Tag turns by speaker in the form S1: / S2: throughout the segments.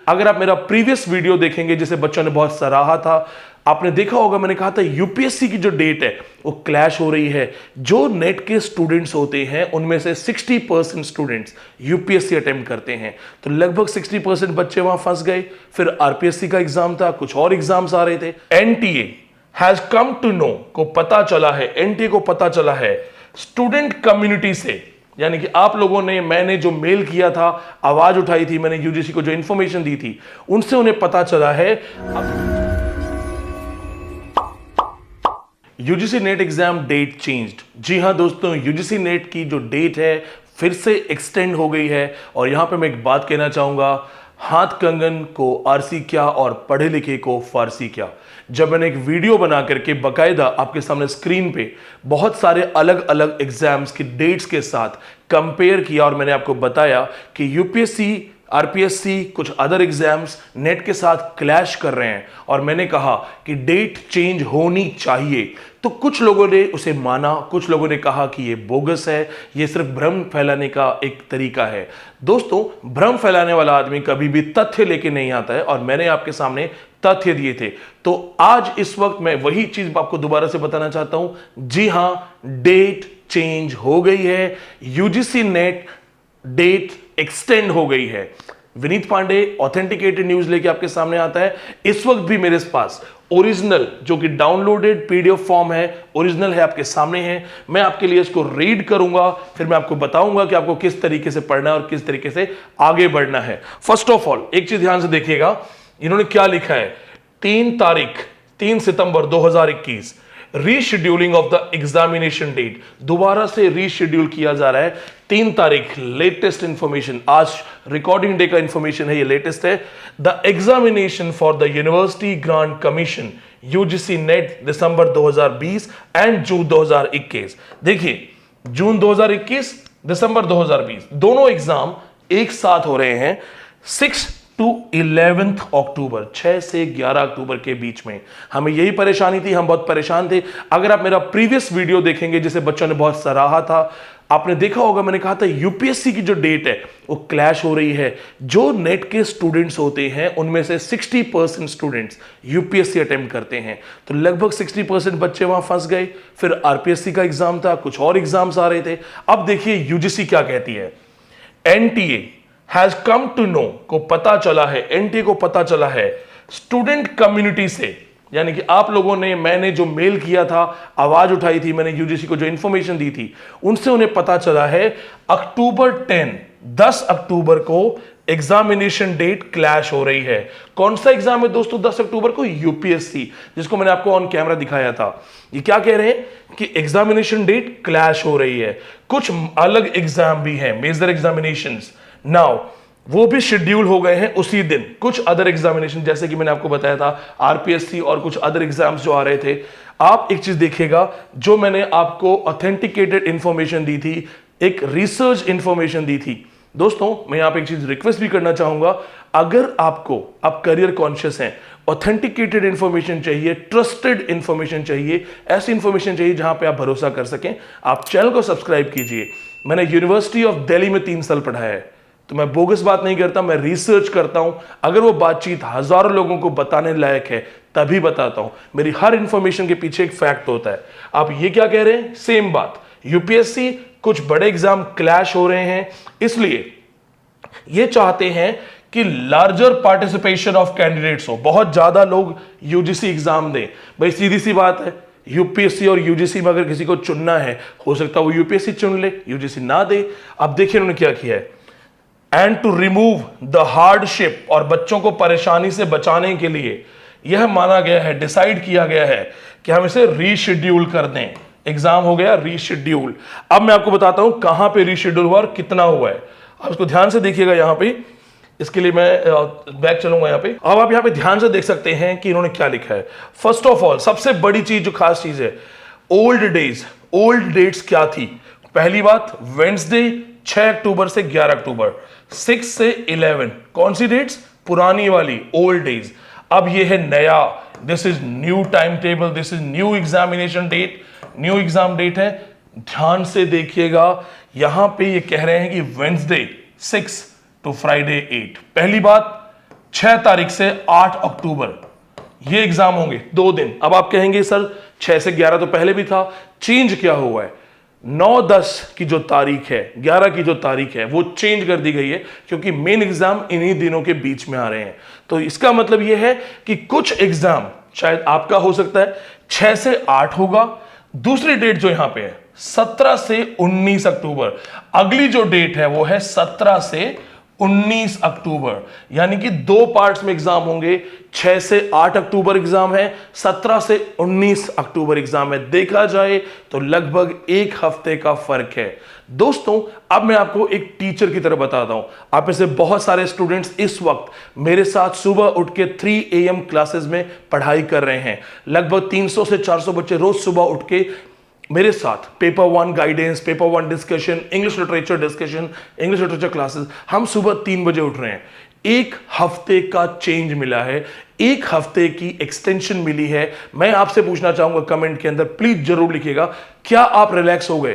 S1: अगर आप मेरा प्रीवियस वीडियो देखेंगे जिसे बच्चों ने बहुत सराहा था, आपने देखा होगा मैंने कहा था यूपीएससी की जो डेट है वो क्लैश हो रही है। जो नेट के स्टूडेंट्स होते हैं उनमें से 60% स्टूडेंट्स यूपीएससी अटेम्प्ट करते हैं, तो लगभग 60% बच्चे वहां फंस गए। फिर आरपीएससी का एग्जाम था, कुछ और एग्जाम्स आ रहे थे। NTA has come to know को पता चला है, एनटीए को पता चला है स्टूडेंट कम्युनिटी से, यानी कि आप लोगों ने, मैंने जो मेल किया था, आवाज उठाई थी, मैंने यूजीसी को जो इंफॉर्मेशन दी थी, उनसे उन्हें पता चला है UGC NET exam date changed. जी हां दोस्तों, यूजीसी नेट की जो डेट है फिर से एक्सटेंड हो गई है। और यहां पे मैं एक बात कहना चाहूंगा, हाथ कंगन को आरसी क्या और पढ़े लिखे को फारसी क्या। जब मैंने एक वीडियो बना करके बकायदा आपके सामने स्क्रीन पे बहुत सारे अलग अलग एग्जाम्स की डेट्स के साथ कंपेयर किया और मैंने आपको बताया कि यूपीएससी, आरपीएससी, कुछ अदर एग्जाम्स नेट के साथ क्लैश कर रहे हैं, और मैंने कहा कि डेट चेंज होनी चाहिए, तो कुछ लोगों ने उसे माना, कुछ लोगों ने कहा कि ये बोगस है, ये सिर्फ भ्रम फैलाने का एक तरीका है। दोस्तों, भ्रम फैलाने वाला आदमी कभी भी तथ्य लेके नहीं आता है, और मैंने आपके सामने तथ्य दिए थे। तो आज इस वक्त मैं वही चीज आपको दोबारा से बताना चाहता हूं। जी हां, डेट चेंज हो गई है, यूजीसी नेट डेट एक्सटेंड हो गई है। विनीत पांडे ऑथेंटिकेटेड न्यूज लेके आपके सामने आता है। इस वक्त भी मेरे पास ओरिजिनल, जो कि डाउनलोडेड पीडीएफ फॉर्म है, ओरिजिनल है, आपके सामने है। मैं आपके लिए इसको रीड करूंगा, फिर मैं आपको बताऊंगा कि आपको किस तरीके से पढ़ना है और किस तरीके से आगे बढ़ना है। फर्स्ट ऑफ ऑल एक चीज ध्यान से देखिएगा, इन्होंने क्या लिखा है। 3 सितंबर 2021 rescheduling of the examination date, दोबारा से रीशेड्यूल किया जा रहा है। 3 तारीख, लेटेस्ट इंफॉर्मेशन, आज रिकॉर्डिंग डे का इंफॉर्मेशन है, ये लेटेस्ट है। The examination for the University Grant Commission UGC NET December 2020 and June 2021। देखिए, जून 2021, दिसंबर 2020, दोनों एग्जाम एक साथ हो रहे हैं। 6 to 11 अक्टूबर, 6 से 11 अक्टूबर के बीच में हमें यही परेशानी थी, हम बहुत परेशान थे। अगर आप मेरा प्रीवियस वीडियो देखेंगे जिसे बच्चों ने बहुत सराहा था, आपने देखा होगा मैंने कहा था यूपीएससी की जो डेट है वो क्लैश हो रही है। जो नेट के स्टूडेंट्स होते हैं उनमें से 60% स्टूडेंट्स यूपीएससी अटेम्प्ट करते हैं, तो लगभग 60% बच्चे वहां फंस गए। फिर आरपीएससी का एग्जाम था, कुछ और एग्जाम्स आ रहे थे। अब देखिए यूजीसी क्या कहती है। NTA has come to know को पता चला है, एनटीए को पता चला है स्टूडेंट कम्युनिटी से, यानी कि आप लोगों ने, मैंने जो मेल किया था, आवाज उठाई थी, मैंने यूजीसी को जो इंफॉर्मेशन दी थी, उनसे उन्हें पता चला है अक्टूबर 10 अक्टूबर को एग्जामिनेशन डेट क्लैश हो रही है। कौन सा एग्जाम है दोस्तों 10 अक्टूबर को? यूपीएससी, जिसको मैंने आपको ऑन कैमरा दिखाया था। ये क्या कह रहे हैं कि एग्जामिनेशन डेट क्लैश हो रही है। कुछ अलग एग्जाम भी हैं, मेजर एग्जामिनेशंस, नाउ वो भी शेड्यूल हो गए हैं उसी दिन। कुछ अदर एग्जामिनेशन, जैसे कि मैंने आपको बताया था आरपीएससी और कुछ अदर एग्जाम्स जो आ रहे थे। आप एक चीज देखिएगा, जो मैंने आपको ऑथेंटिकेटेड इंफॉर्मेशन दी थी, एक रिसर्च इंफॉर्मेशन दी थी। दोस्तों, मैं यहां पे एक चीज रिक्वेस्ट भी करना चाहूंगा, अगर आप करियर कॉन्शियस हैं, ऑथेंटिकेटेड इंफॉर्मेशन चाहिए, ट्रस्टेड इंफॉर्मेशन चाहिए, ऐसी इंफॉर्मेशन चाहिए जहां पे आप भरोसा कर सकें, आप चैनल को सब्सक्राइब कीजिए। मैंने यूनिवर्सिटी ऑफ दिल्ली में 3 साल पढ़ाया है, तो मैं बोगस बात नहीं करता, मैं रिसर्च करता हूं। अगर वो बातचीत हजारों लोगों को बताने लायक है तभी बताता हूं। मेरी हर इंफॉर्मेशन के पीछे एक फैक्ट होता है। आप ये क्या कह रहे हैं? सेम बात। यूपीएससी, कुछ बड़े एग्जाम क्लैश हो रहे हैं, इसलिए ये चाहते हैं कि लार्जर पार्टिसिपेशन ऑफ कैंडिडेट्स हो, बहुत ज्यादा लोग यूजीसी एग्जाम दें। भाई सीधी सी बात है, यूपीएससी और यूजीसी में अगर किसी को चुनना है, हो सकता है वो यूपीएससी चुन ले, यूजीसी ना दे। अब देखिए उन्होंने क्या किया है। And to remove the hardship, और बच्चों को परेशानी से बचाने के लिए यह माना गया है, डिसाइड किया गया है कि हम इसे रीशेड्यूल कर दें। एग्जाम हो गया रीशेड्यूल। अब मैं आपको बताता हूं कहां पे रीशेड्यूल हुआ और कितना हुआ है। आप इसको ध्यान से देखिएगा। यहां पे, इसके लिए मैं बैक चलूंगा यहां पे। अब आप यहां पे ध्यान से देख सकते हैं कि इन्होंने क्या लिखा है। फर्स्ट ऑफ ऑल, सबसे बड़ी चीज, जो खास चीज है, ओल्ड डेज, ओल्ड डेट्स क्या थी। पहली बात, वेडनेसडे 6 अक्टूबर से 11 अक्टूबर, 6 से 11, कौन सी डेट्स? पुरानी वाली, ओल्ड डेज। अब ये है नया, this is new time table, this is new examination date, new exam date है। ध्यान से देखिएगा, यहां पे ये कह रहे हैं कि वेडनेसडे 6 टू फ्राइडे 8। पहली बात, 6 तारीख से 8 अक्टूबर ये एग्जाम होंगे 2 दिन। अब आप कहेंगे सर 6 से 11 तो पहले भी था, चेंज क्या हुआ है? 9-10 की जो तारीख है, 11 की जो तारीख है वो चेंज कर दी गई है क्योंकि मेन एग्जाम इन्हीं दिनों के बीच में आ रहे हैं। तो इसका मतलब यह है कि कुछ एग्जाम शायद आपका हो सकता है 6 से 8 होगा। दूसरी डेट जो यहां पे है 17 से 19 अक्टूबर, अगली जो डेट है वो है 17 से 19 अक्टूबर, यानी कि 2 पार्ट्स में एग्जाम होंगे। 6 से 8 अक्टूबर एग्जाम है, 17 से 19 अक्टूबर एग्जाम है। देखा जाए तो लगभग 1 हफ्ते का फर्क है। दोस्तों अब मैं आपको एक टीचर की तरह बताता हूं। आप में से बहुत सारे स्टूडेंट्स इस वक्त मेरे साथ सुबह उठ के 3 AM क्लासेस में पढ़ाई कर रहे हैं। लगभग 300 से 400 बच्चे रोज सुबह उठ के मेरे साथ paper 1 guidance, paper 1 discussion, English literature discussion, English literature classes, हम सुबह 3 बजे उठ रहे हैं। 1 हफ्ते का चेंज मिला है, 1 हफ्ते की एक्सटेंशन मिली है। मैं आपसे पूछना चाहूंगा कमेंट के अंदर, प्लीज जरूर लिखिएगा, क्या आप रिलैक्स हो गए?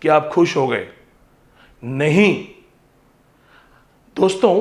S1: क्या आप खुश हो गए? नहीं दोस्तों,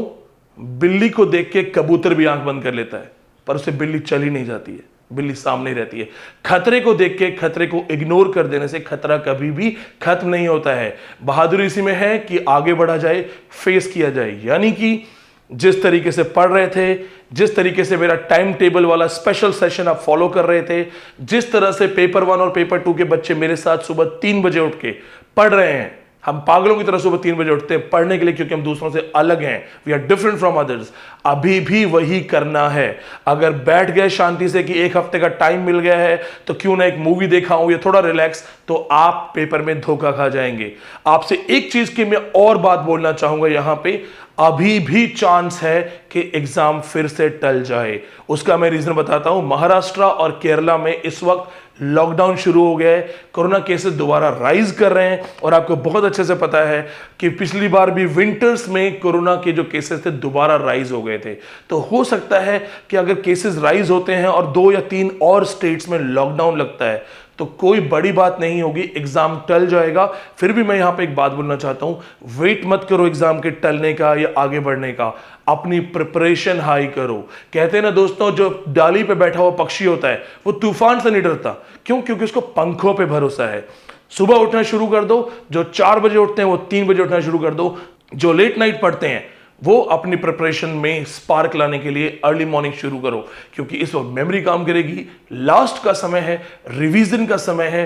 S1: बिल्ली को देख के कबूतर भी आंख बंद कर लेता है, पर उसे बिल्ली चली नहीं जाती है, बिल्ली सामने रहती है। खतरे को देख के खतरे को इग्नोर कर देने से खतरा कभी भी खत्म नहीं होता है। बहादुरी इसी में है कि आगे बढ़ा जाए, फेस किया जाए। यानी कि जिस तरीके से पढ़ रहे थे, जिस तरीके से मेरा टाइम टेबल वाला स्पेशल सेशन आप फॉलो कर रहे थे, जिस तरह से पेपर 1 और पेपर 2 के बच्चे मेरे साथ सुबह 3 बजे उठ के पढ़ रहे हैं, हम पागलों की तरह सुबह 3 बजे उठते हैं पढ़ने के लिए क्योंकि हम दूसरों से अलग हैं, we are different from others. अभी भी वही करना है। अगर बैठ गए शांति से कि 1 हफ्ते का टाइम मिल गया है तो क्यों ना एक मूवी देखा हूं या थोड़ा रिलैक्स, तो आप पेपर में धोखा खा जाएंगे। आपसे एक चीज की मैं और बात बोलना चाहूंगा, यहां पे अभी भी चांस है कि एग्जाम फिर से टल जाए। उसका मैं रीजन बताता हूं। महाराष्ट्र और केरला में इस वक्त लॉकडाउन शुरू हो गया है, कोरोना केसेस दोबारा राइज कर रहे हैं और आपको बहुत अच्छे से पता है कि पिछली बार भी विंटर्स में कोरोना के जो केसेस थे दोबारा राइज हो गए थे। तो हो सकता है कि अगर केसेस राइज होते हैं और 2 या 3 और स्टेट्स में लॉकडाउन लगता है तो कोई बड़ी बात नहीं होगी, एग्जाम टल जाएगा। फिर भी मैं यहां पे एक बात बोलना चाहता हूं, वेट मत करो एग्जाम के टलने का या आगे बढ़ने का, अपनी प्रिपरेशन हाई करो। कहते हैं ना दोस्तों, जो डाली पे बैठा हुआ पक्षी होता है वो तूफान से नहीं डरता। क्यों? क्योंकि उसको पंखों पे भरोसा है। सुबह उठना शुरू कर दो, जो 4 बजे उठते हैं वो 3 बजे उठना शुरू कर दो। जो लेट नाइट पढ़ते हैं वो अपनी प्रिपरेशन में स्पार्क लाने के लिए अर्ली मॉर्निंग शुरू करो, क्योंकि इस वक्त मेमोरी काम करेगी। लास्ट का समय है, रिवीजन का समय है।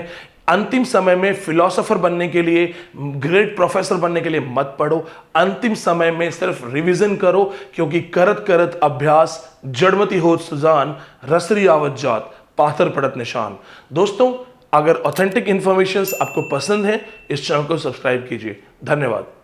S1: अंतिम समय में फिलोसोफर बनने के लिए, ग्रेट प्रोफेसर बनने के लिए मत पढ़ो। अंतिम समय में सिर्फ रिवीजन करो, क्योंकि करत करत अभ्यास जड़मती होत सुजान, रसरी आवत जात पाथर पड़त निशान। दोस्तों अगर ऑथेंटिक इंफॉर्मेशन आपको पसंद है, इस चैनल को सब्सक्राइब कीजिए। धन्यवाद।